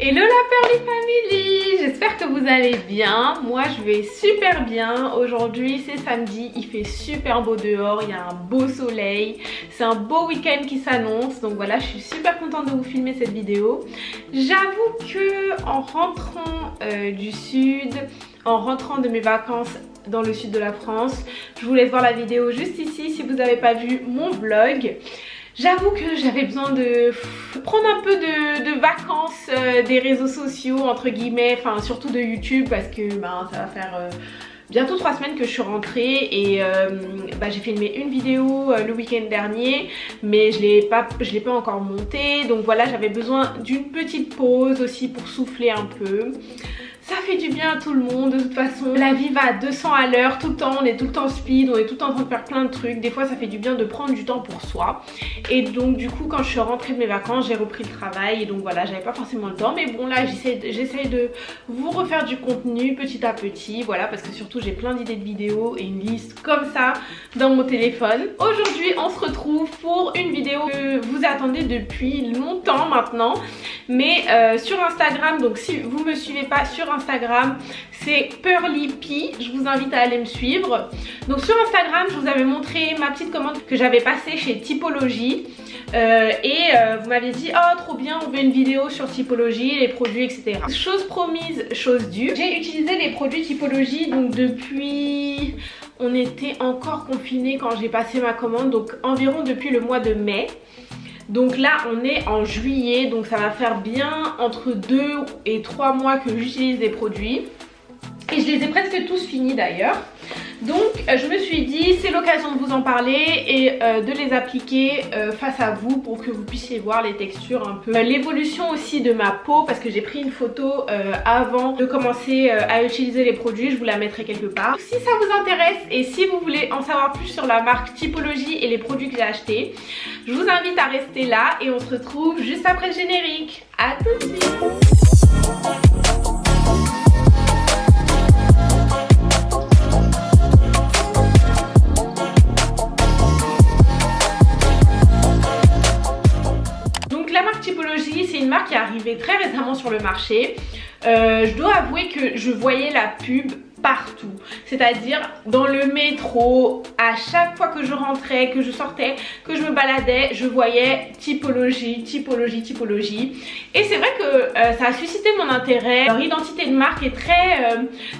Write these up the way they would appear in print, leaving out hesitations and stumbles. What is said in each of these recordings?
Hello la Pearly Family, j'espère que vous allez bien. Moi je vais super bien. Aujourd'hui c'est samedi, il fait super beau dehors, il y a un beau soleil. C'est un beau week-end qui s'annonce. Donc voilà, je suis super contente de vous filmer cette vidéo. J'avoue que en rentrant du sud, en rentrant de mes vacances dans le sud de la France, je vous laisse voir la vidéo juste ici si vous n'avez pas vu mon vlog. J'avoue que j'avais besoin de prendre un peu de vacances des réseaux sociaux entre guillemets, enfin surtout de YouTube parce que ça va faire bientôt 3 semaines que je suis rentrée et j'ai filmé une vidéo le week-end dernier mais je l'ai pas encore montée, donc voilà, j'avais besoin d'une petite pause aussi pour souffler un peu. Ça fait du bien à tout le monde, de toute façon la vie va à 200 à l'heure tout le temps, on est tout le temps speed, on est tout le temps en train de faire plein de trucs. Des fois ça fait du bien de prendre du temps pour soi. Et donc du coup quand je suis rentrée de mes vacances, j'ai repris le travail et donc voilà, j'avais pas forcément le temps. Mais bon là j'essaye de vous refaire du contenu petit à petit, voilà, parce que surtout j'ai plein d'idées de vidéos et une liste comme ça dans mon téléphone. Aujourd'hui on se retrouve pour une vidéo que vous attendez depuis longtemps maintenant, mais sur Instagram. Donc si vous me suivez pas sur Instagram, c'est Pearly P, je vous invite à aller me suivre. Donc sur Instagram je vous avais montré ma petite commande que j'avais passée chez Typologie vous m'avez dit oh trop bien, on veut une vidéo sur Typologie, les produits etc. Chose promise, chose due, j'ai utilisé les produits Typologie donc depuis, on était encore confinés quand j'ai passé ma commande, donc environ depuis le mois de mai. Donc là on est en juillet, donc ça va faire bien entre 2 et 3 mois que j'utilise les produits. Et je les ai presque tous finis d'ailleurs. Donc je me suis dit c'est l'occasion de vous en parler et de les appliquer face à vous pour que vous puissiez voir les textures un peu. L'évolution aussi de ma peau, parce que j'ai pris une photo avant de commencer à utiliser les produits, je vous la mettrai quelque part. Si ça vous intéresse et si vous voulez en savoir plus sur la marque Typologie et les produits que j'ai achetés, je vous invite à rester là et on se retrouve juste après le générique. À tout de suite. Typologie, c'est une marque qui est arrivée très récemment sur le marché. Je dois avouer que je voyais la pub partout, c'est-à-dire dans le métro, à chaque fois que je rentrais, que je sortais, que je me baladais, je voyais Typologie, Typologie, Typologie. Et c'est vrai que ça a suscité mon intérêt. Leur identité de marque est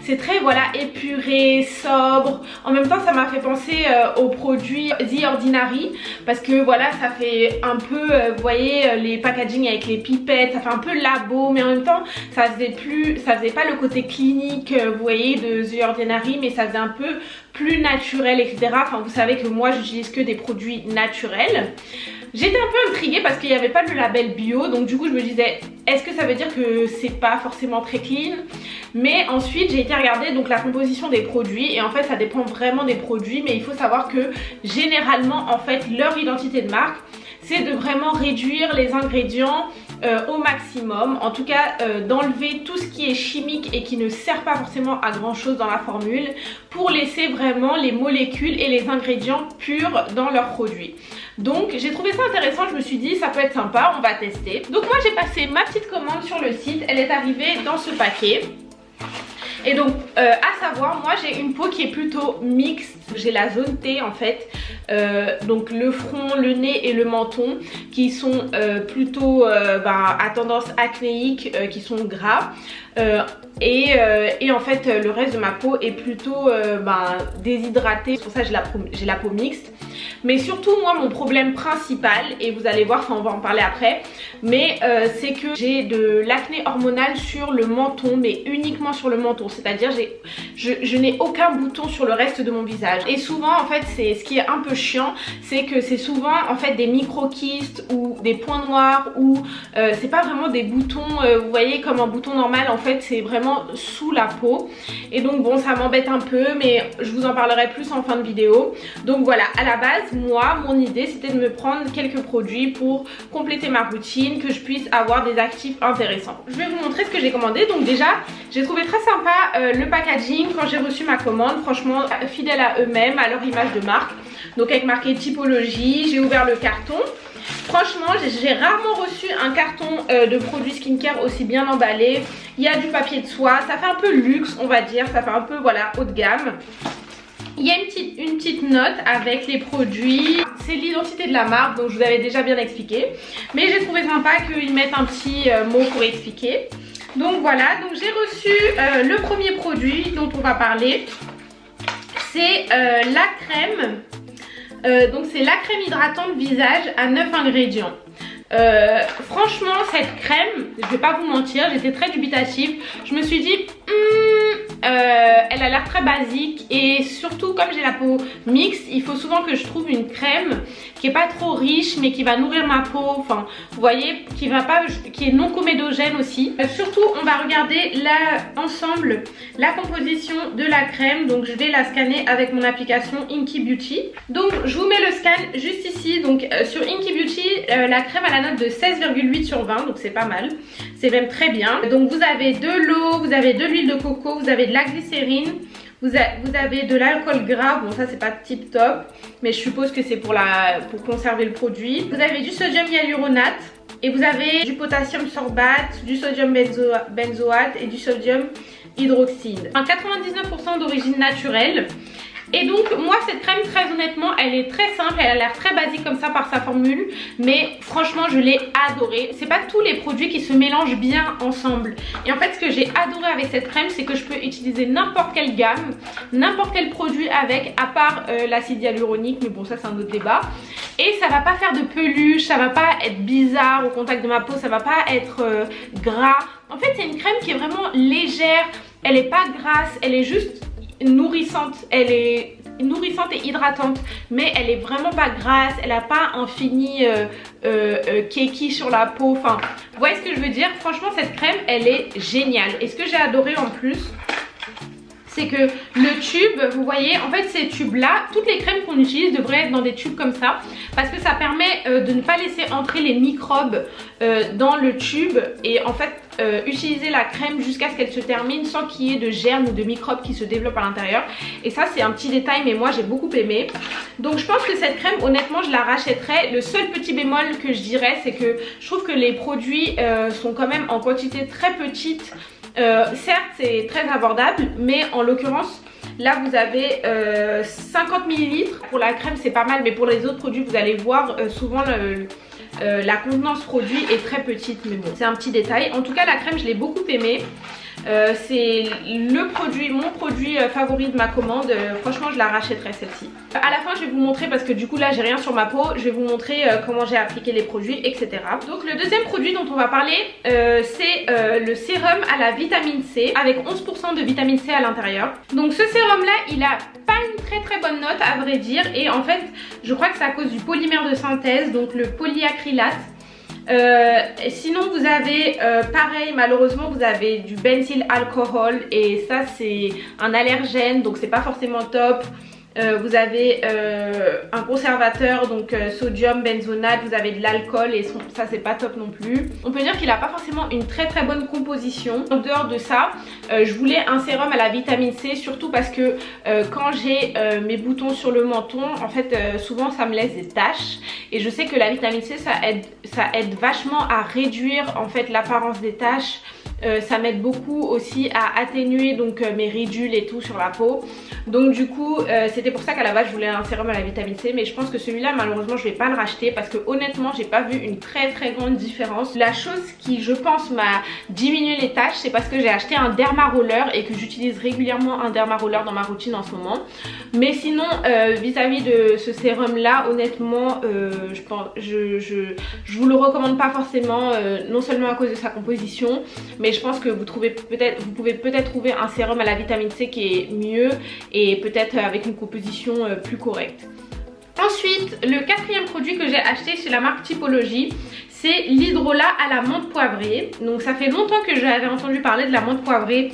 c'est très voilà, épuré, sobre. En même temps ça m'a fait penser aux produits The Ordinary, parce que voilà, ça fait un peu, vous voyez les packaging avec les pipettes, ça fait un peu labo, mais en même temps ça faisait pas le côté clinique, vous voyez, de The Ordinary, mais ça faisait un peu plus naturel etc. Enfin vous savez que moi j'utilise que des produits naturels. J'étais un peu intriguée parce qu'il n'y avait pas le label bio, donc du coup je me disais est-ce que ça veut dire que c'est pas forcément très clean. Mais ensuite j'ai été regarder donc la composition des produits et en fait ça dépend vraiment des produits, mais il faut savoir que généralement en fait leur identité de marque c'est de vraiment réduire les ingrédients au maximum, en tout cas d'enlever tout ce qui est chimique et qui ne sert pas forcément à grand chose dans la formule, pour laisser vraiment les molécules et les ingrédients purs dans leurs produits. Donc j'ai trouvé ça intéressant, je me suis dit ça peut être sympa, on va tester. Donc moi j'ai passé ma petite commande sur le site, elle est arrivée dans ce paquet. Et donc à savoir, moi j'ai une peau qui est plutôt mixte, j'ai la zone T en fait, donc le front, le nez et le menton qui sont plutôt à tendance acnéique, qui sont gras. Et en fait le reste de ma peau est plutôt déshydratée, c'est pour ça que j'ai la peau mixte. Mais surtout moi mon problème principal, et vous allez voir, enfin on va en parler après, mais c'est que j'ai de l'acné hormonal sur le menton, mais uniquement sur le menton, c'est-à-dire je n'ai aucun bouton sur le reste de mon visage. Et souvent en fait c'est ce qui est un peu chiant, c'est que c'est souvent en fait des micro-kystes ou des points noirs, ou c'est pas vraiment des boutons, vous voyez, comme un bouton normal, en fait c'est vraiment sous la peau. Et donc bon, ça m'embête un peu, mais je vous en parlerai plus en fin de vidéo. Donc voilà, à la base moi mon idée c'était de me prendre quelques produits pour compléter ma routine, que je puisse avoir des actifs intéressants. Je vais vous montrer ce que j'ai commandé. Donc déjà j'ai trouvé très sympa le packaging quand j'ai reçu ma commande, franchement fidèle à eux-mêmes, à leur image de marque. Donc avec marqué Typologie, j'ai ouvert le carton Franchement, j'ai rarement reçu un carton de produits skincare aussi bien emballé. Il y a du papier de soie, ça fait un peu luxe on va dire, ça fait un peu voilà haut de gamme. Il y a une petite note avec les produits, c'est l'identité de la marque donc je vous avais déjà bien expliqué. Mais j'ai trouvé sympa qu'ils mettent un petit mot pour expliquer. Donc voilà, donc j'ai reçu le premier produit dont on va parler. C'est la crème. Donc c'est la crème hydratante visage à 9 ingrédients. Franchement cette crème, je vais pas vous mentir, j'étais très dubitative. Je me suis dit elle a l'air très basique et surtout comme j'ai la peau mixte, il faut souvent que je trouve une crème qui est pas trop riche mais qui va nourrir ma peau, enfin vous voyez, qui est non comédogène aussi. Surtout on va regarder ensemble la composition de la crème, donc je vais la scanner avec mon application Inky Beauty. Donc je vous mets le scan juste ici, donc sur Inky Beauty la crème a la note de 16,8 sur 20 donc c'est pas mal, c'est même très bien. Donc vous avez de l'eau, vous avez de l'huile de coco, vous avez de la glycérine, vous avez de l'alcool gras, bon ça c'est pas tip top mais je suppose que c'est pour conserver le produit. Vous avez du sodium hyaluronate et vous avez du potassium sorbate, du sodium benzoate et du sodium hydroxyde. 99% d'origine naturelle. Et donc moi cette crème très honnêtement elle est très simple, elle a l'air très basique comme ça par sa formule. Mais franchement je l'ai adorée. C'est pas tous les produits qui se mélangent bien ensemble. Et en fait ce que j'ai adoré avec cette crème c'est que je peux utiliser n'importe quelle gamme, n'importe quel produit avec, à part l'acide hyaluronique, mais bon ça c'est un autre débat. Et ça va pas faire de peluche, ça va pas être bizarre au contact de ma peau, ça va pas être gras. En fait c'est une crème qui est vraiment légère, elle est pas grasse, elle est juste nourrissante, elle est nourrissante et hydratante mais elle est vraiment pas grasse, elle a pas un fini keki sur la peau, enfin vous voyez ce que je veux dire. Franchement cette crème elle est géniale et ce que j'ai adoré en plus c'est que le tube, vous voyez, en fait ces tubes là, toutes les crèmes qu'on utilise devraient être dans des tubes comme ça parce que ça permet de ne pas laisser entrer les microbes dans le tube et en fait utiliser la crème jusqu'à ce qu'elle se termine sans qu'il y ait de germes ou de microbes qui se développent à l'intérieur. Et ça c'est un petit détail mais moi j'ai beaucoup aimé. Donc je pense que cette crème honnêtement je la rachèterais. Le seul petit bémol que je dirais c'est que je trouve que les produits sont quand même en quantité très petite. Certes c'est très abordable mais en l'occurrence là vous avez 50 ml pour la crème, c'est pas mal, mais pour les autres produits vous allez voir souvent la contenance produit est très petite, mais bon c'est un petit détail. En tout cas la crème je l'ai beaucoup aimée. C'est mon produit favori de ma commande. Franchement je la rachèterai celle-ci. À la fin je vais vous montrer parce que du coup là j'ai rien sur ma peau. Je vais vous montrer comment j'ai appliqué les produits etc. Donc le deuxième produit dont on va parler c'est le sérum à la vitamine C avec 11% de vitamine C à l'intérieur. Donc ce sérum là il a pas une très bonne note à vrai dire. Et en fait je crois que c'est à cause du polymère de synthèse, donc le polyacrylate. Sinon vous avez pareil malheureusement vous avez du benzyl alcool et ça c'est un allergène donc c'est pas forcément top. Vous avez un conservateur donc sodium benzonate, vous avez de l'alcool et ça c'est pas top non plus. On peut dire qu'il a pas forcément une très bonne composition. En dehors de ça je voulais un sérum à la vitamine C surtout parce que quand j'ai mes boutons sur le menton en fait souvent ça me laisse des taches et je sais que la vitamine C ça aide vachement à réduire en fait l'apparence des taches. Ça m'aide beaucoup aussi à atténuer donc mes ridules et tout sur la peau. Donc du coup c'était pour ça qu'à la base je voulais un sérum à la vitamine C, mais je pense que celui-là malheureusement je vais pas le racheter parce que honnêtement j'ai pas vu une très grande différence. La chose qui je pense m'a diminué les taches c'est parce que j'ai acheté un derma roller et que j'utilise régulièrement un derma roller dans ma routine en ce moment. Mais sinon vis-à-vis de ce sérum là honnêtement je vous le recommande pas forcément, non seulement à cause de sa composition mais je pense que vous pouvez peut-être trouver un sérum à la vitamine C qui est mieux et peut-être avec une composition plus correcte. Ensuite, le quatrième produit que j'ai acheté chez la marque Typologie, c'est l'hydrolat à la menthe poivrée. Donc ça fait longtemps que j'avais entendu parler de la menthe poivrée,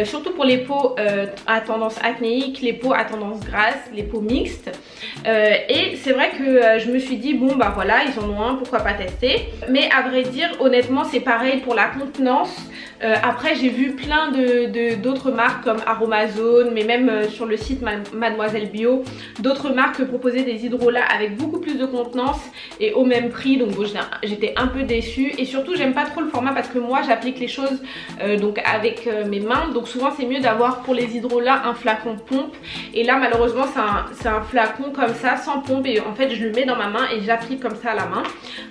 surtout pour les peaux à tendance acnéique, les peaux à tendance grasse, les peaux mixtes. Et c'est vrai que je me suis dit bon bah voilà ils en ont un, pourquoi pas tester. Mais à vrai dire honnêtement c'est pareil pour la contenance. Après j'ai vu plein d'autres marques comme Aromazone, mais même sur le site Mademoiselle Bio, d'autres marques proposaient des hydrolats avec beaucoup plus de contenance et au même prix. Donc bon, j'étais un peu déçue et surtout j'aime pas trop le format parce que moi j'applique les choses donc avec mes mains. Donc souvent c'est mieux d'avoir pour les hydrolats un flacon pompe, et là malheureusement c'est un flacon comme ça sans pompe, et en fait je le mets dans ma main et j'applique comme ça à la main.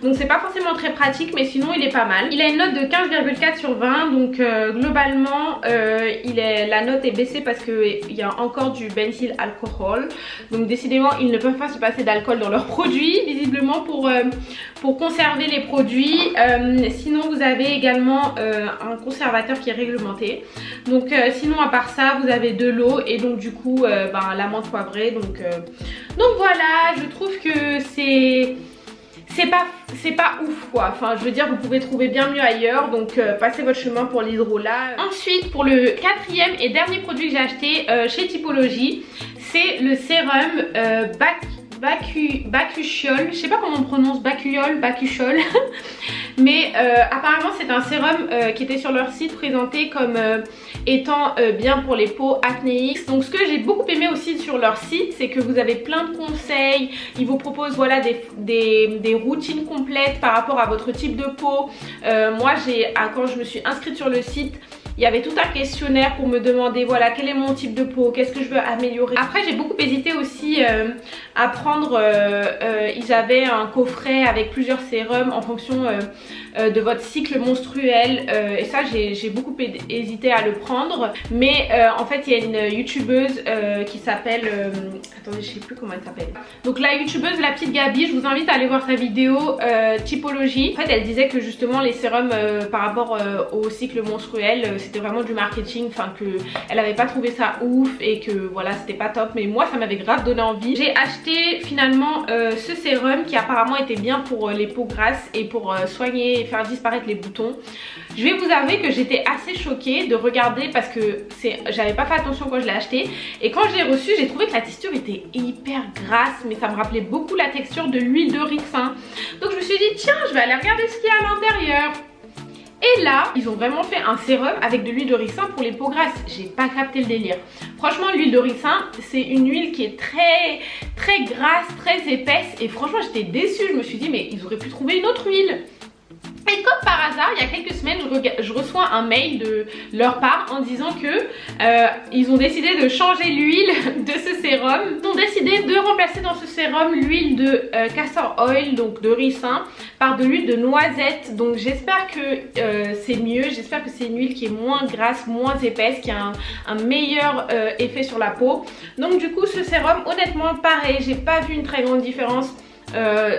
Donc c'est pas forcément très pratique, mais sinon il est pas mal. Il a une note de 15,4 sur 20, donc globalement la note est baissée parce qu'il y a encore du benzyl alcool. Donc décidément ils ne peuvent pas se passer d'alcool dans leurs produits visiblement pour conserver les produits. Sinon vous avez également un conservateur qui est réglementé. Donc sinon à part ça vous avez de l'eau et donc du coup la menthe poivrée. Donc voilà, je trouve que c'est pas ouf quoi. Enfin je veux dire, vous pouvez trouver bien mieux ailleurs, donc passez votre chemin pour l'hydrolat. Ensuite pour le quatrième et dernier produit que j'ai acheté chez Typologie, c'est le sérum Bakuchiol, je sais pas comment on prononce, Bakuchiol mais apparemment c'est un sérum qui était sur leur site présenté comme étant bien pour les peaux acnéiques. Donc ce que j'ai beaucoup aimé aussi sur leur site, c'est que vous avez plein de conseils, ils vous proposent voilà des routines complètes par rapport à votre type de peau. Moi quand je me suis inscrite sur le site, il y avait tout un questionnaire pour me demander voilà quel est mon type de peau, qu'est-ce que je veux améliorer. Après j'ai beaucoup hésité aussi à prendre, ils avaient un coffret avec plusieurs sérums en fonction de votre cycle menstruel, et ça j'ai beaucoup hésité à le prendre, mais en fait il y a une youtubeuse qui s'appelle, attendez je sais plus comment elle s'appelle, donc la youtubeuse la petite Gabi, je vous invite à aller voir sa vidéo Typologie. En fait elle disait que justement les sérums par rapport au cycle menstruel c'était vraiment du marketing, enfin que elle avait pas trouvé ça ouf et que voilà c'était pas top, mais moi ça m'avait grave donné envie. J'ai acheté finalement ce sérum qui apparemment était bien pour les peaux grasses et pour soigner et faire disparaître les boutons. Je vais vous avouer que j'étais assez choquée de regarder parce que j'avais pas fait attention quand je l'ai acheté, et quand je l'ai reçu j'ai trouvé que la texture était hyper grasse, mais ça me rappelait beaucoup la texture de l'huile de ricin. Donc je me suis dit tiens je vais aller regarder ce qu'il y a à l'intérieur. Et là, ils ont vraiment fait un sérum avec de l'huile de ricin pour les peaux grasses. J'ai pas capté le délire. Franchement, l'huile de ricin, c'est une huile qui est très grasse, très épaisse. Et franchement, j'étais déçue. Je me suis dit, mais ils auraient pu trouver une autre huile. Et comme par hasard, il y a quelques semaines, je reçois un mail de leur part en disant que ils ont décidé de changer l'huile de ce sérum. Ils ont décidé de remplacer dans ce sérum l'huile de castor oil, donc de ricin, par de l'huile de noisette. Donc j'espère que c'est mieux, j'espère que c'est une huile qui est moins grasse, moins épaisse, qui a un meilleur effet sur la peau. Donc du coup ce sérum, honnêtement pareil, j'ai pas vu une très grande différence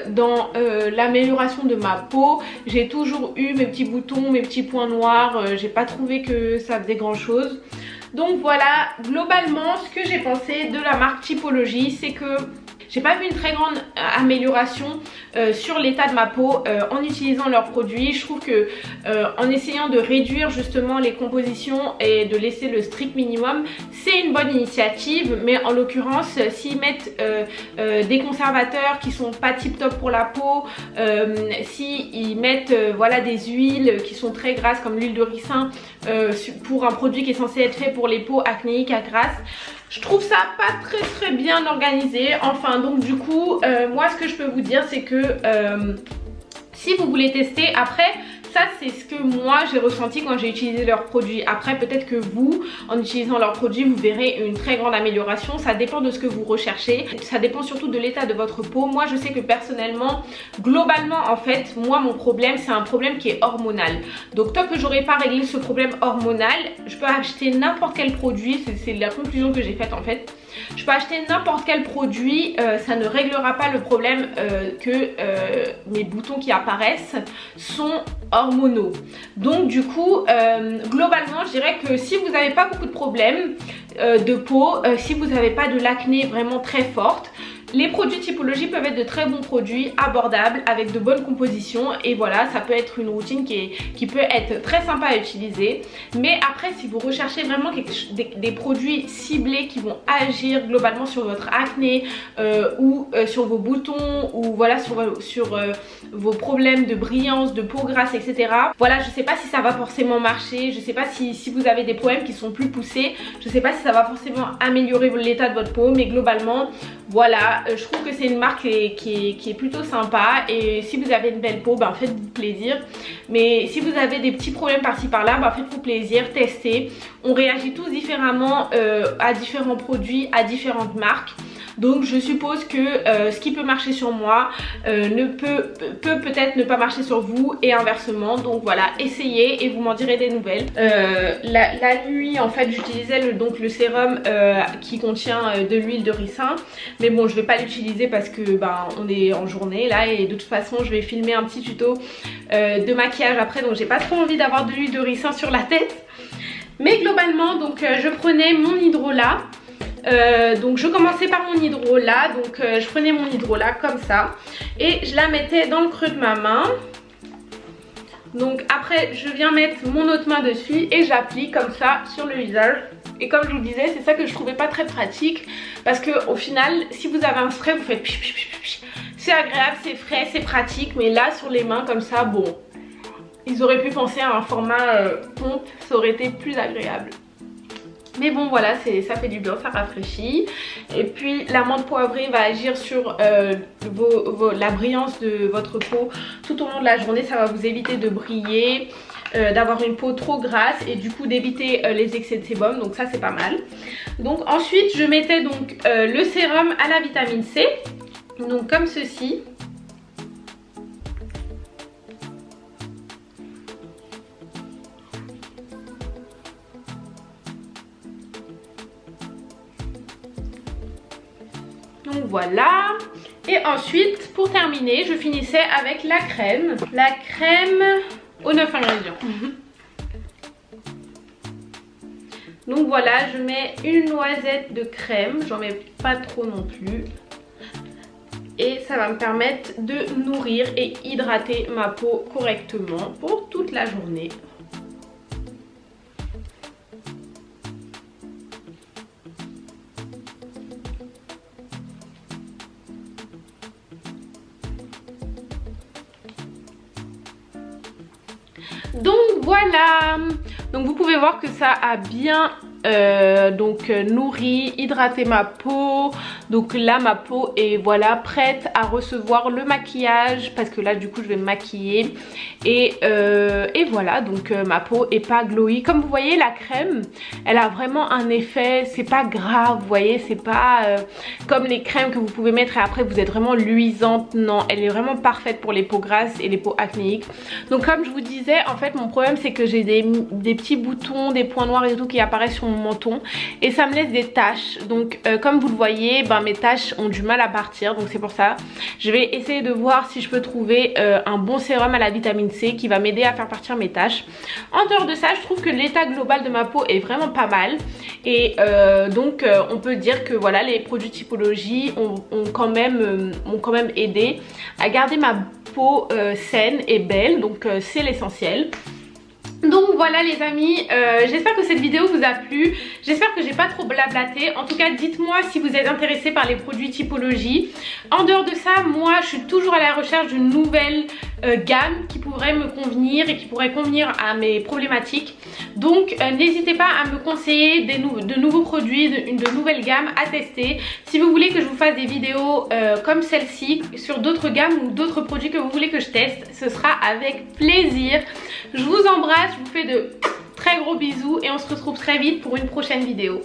dans l'amélioration de ma peau. J'ai toujours eu mes petits boutons, mes petits points noirs, j'ai pas trouvé que ça faisait grand chose. Donc voilà, globalement ce que j'ai pensé de la marque Typologie, c'est que j'ai pas vu une très grande amélioration sur l'état de ma peau en utilisant leurs produits. Je trouve que en essayant de réduire justement les compositions et de laisser le strict minimum, c'est une bonne initiative, mais en l'occurrence s'ils mettent des conservateurs qui sont pas tip top pour la peau, s'ils mettent voilà des huiles qui sont très grasses comme l'huile de ricin pour un produit qui est censé être fait pour les peaux acnéiques à grasse, je trouve ça pas très bien organisé. Enfin donc du coup moi ce que je peux vous dire c'est que si vous voulez tester, après ça c'est ce que moi j'ai ressenti quand j'ai utilisé leurs produits. Après peut-être que vous, en utilisant leurs produits, vous verrez une très grande amélioration. Ça dépend de ce que vous recherchez, ça dépend surtout de l'état de votre peau. Moi je sais que personnellement, globalement en fait, moi mon problème c'est un problème qui est hormonal. Donc tant que j'aurai pas réglé ce problème hormonal, je peux acheter n'importe quel produit, c'est la conclusion que j'ai faite en fait. Je peux acheter n'importe quel produit, ça ne réglera pas le problème que mes boutons qui apparaissent sont hormonaux. Donc du coup, globalement, je dirais que si vous n'avez pas beaucoup de problèmes de peau, si vous n'avez pas de l'acné vraiment très forte, Les produits Typologie peuvent être de très bons produits, abordables, avec de bonnes compositions. Et voilà, ça peut être une routine qui peut être très sympa à utiliser. Mais après, si vous recherchez vraiment des produits ciblés qui vont agir globalement sur votre acné ou sur vos boutons, ou voilà, sur vos problèmes de brillance, de peau grasse, etc. Voilà, je sais pas si ça va forcément marcher. Je sais pas si vous avez des problèmes qui sont plus poussés. Je sais pas si ça va forcément améliorer l'état de votre peau. Mais globalement, voilà, je trouve que c'est une marque qui est plutôt sympa. Et si vous avez une belle peau, ben faites-vous plaisir. Mais si vous avez des petits problèmes par-ci par-là, ben faites-vous plaisir, testez. On réagit tous différemment à différents produits, à différentes marques. Donc je suppose que ce qui peut marcher sur moi peut peut-être ne pas marcher sur vous et inversement. Donc voilà, essayez et vous m'en direz des nouvelles. La nuit en fait j'utilisais le sérum qui contient de l'huile de ricin. Mais bon, je vais pas l'utiliser parce que ben on est en journée là, et de toute façon je vais filmer un petit tuto de maquillage après. Donc j'ai pas trop envie d'avoir de l'huile de ricin sur la tête. Mais globalement donc je prenais mon hydrolat. Donc je commençais par mon hydrolat, donc je prenais mon hydrolat comme ça et je la mettais dans le creux de ma main. Donc après je viens mettre mon autre main dessus et j'applique comme ça sur le visage. Et comme je vous disais, c'est ça que je trouvais pas très pratique, parce que au final si vous avez un spray vous faites c'est agréable, c'est frais, c'est pratique, mais là sur les mains comme ça, bon, ils auraient pu penser à un format pompe, ça aurait été plus agréable. Mais bon voilà, ça fait du bien, ça rafraîchit. Et puis la menthe poivrée va agir sur la brillance de votre peau tout au long de la journée. Ça va vous éviter de briller, d'avoir une peau trop grasse et du coup d'éviter les excès de sébum. Donc ça c'est pas mal. Donc ensuite je mettais donc le sérum à la vitamine C. Donc comme ceci. Donc voilà. Et ensuite pour terminer je finissais avec la crème. La crème aux 9 ingrédients. Donc voilà, je mets une noisette de crème. J'en mets pas trop non plus. Et ça va me permettre de nourrir et hydrater ma peau correctement pour toute la journée. Donc voilà, donc vous pouvez voir que ça a bien nourri, hydraté ma peau. Donc là ma peau est voilà prête à recevoir le maquillage, parce que là du coup je vais me maquiller. Et voilà, donc ma peau est pas glowy. Comme vous voyez, la crème elle a vraiment un effet, c'est pas grave, vous voyez, c'est pas comme les crèmes que vous pouvez mettre et après vous êtes vraiment luisante. Non, elle est vraiment parfaite pour les peaux grasses et les peaux acnéiques. Donc comme je vous disais, en fait mon problème c'est que j'ai des petits boutons, des points noirs et tout qui apparaissent sur mon menton et ça me laisse des taches. Donc comme vous le voyez, ben, mes taches ont du mal à partir, donc c'est pour ça je vais essayer de voir si je peux trouver un bon sérum à la vitamine C qui va m'aider à faire partir mes taches. En dehors de ça, je trouve que l'état global de ma peau est vraiment pas mal et donc on peut dire que voilà, les produits Typologie ont quand même aidé à garder ma peau saine et belle, donc c'est l'essentiel. Donc voilà les amis, j'espère que cette vidéo vous a plu, j'espère que j'ai pas trop blablaté. En tout cas dites-moi si vous êtes intéressés par les produits Typologie. En dehors de ça, moi je suis toujours à la recherche d'une nouvelle gamme qui pourrait me convenir et qui pourrait convenir à mes problématiques. Donc n'hésitez pas à me conseiller de nouveaux produits, de nouvelles gammes à tester. Si vous voulez que je vous fasse des vidéos comme celle-ci sur d'autres gammes ou d'autres produits que vous voulez que je teste, ce sera avec plaisir. Je vous embrasse, je vous fais de très gros bisous et on se retrouve très vite pour une prochaine vidéo.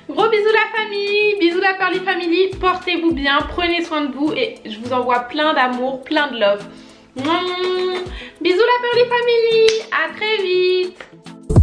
Gros bisous la famille, bisous la Pearly Family, portez-vous bien, prenez soin de vous et je vous envoie plein d'amour, plein de love. Bisous la Pearly Family, à très vite.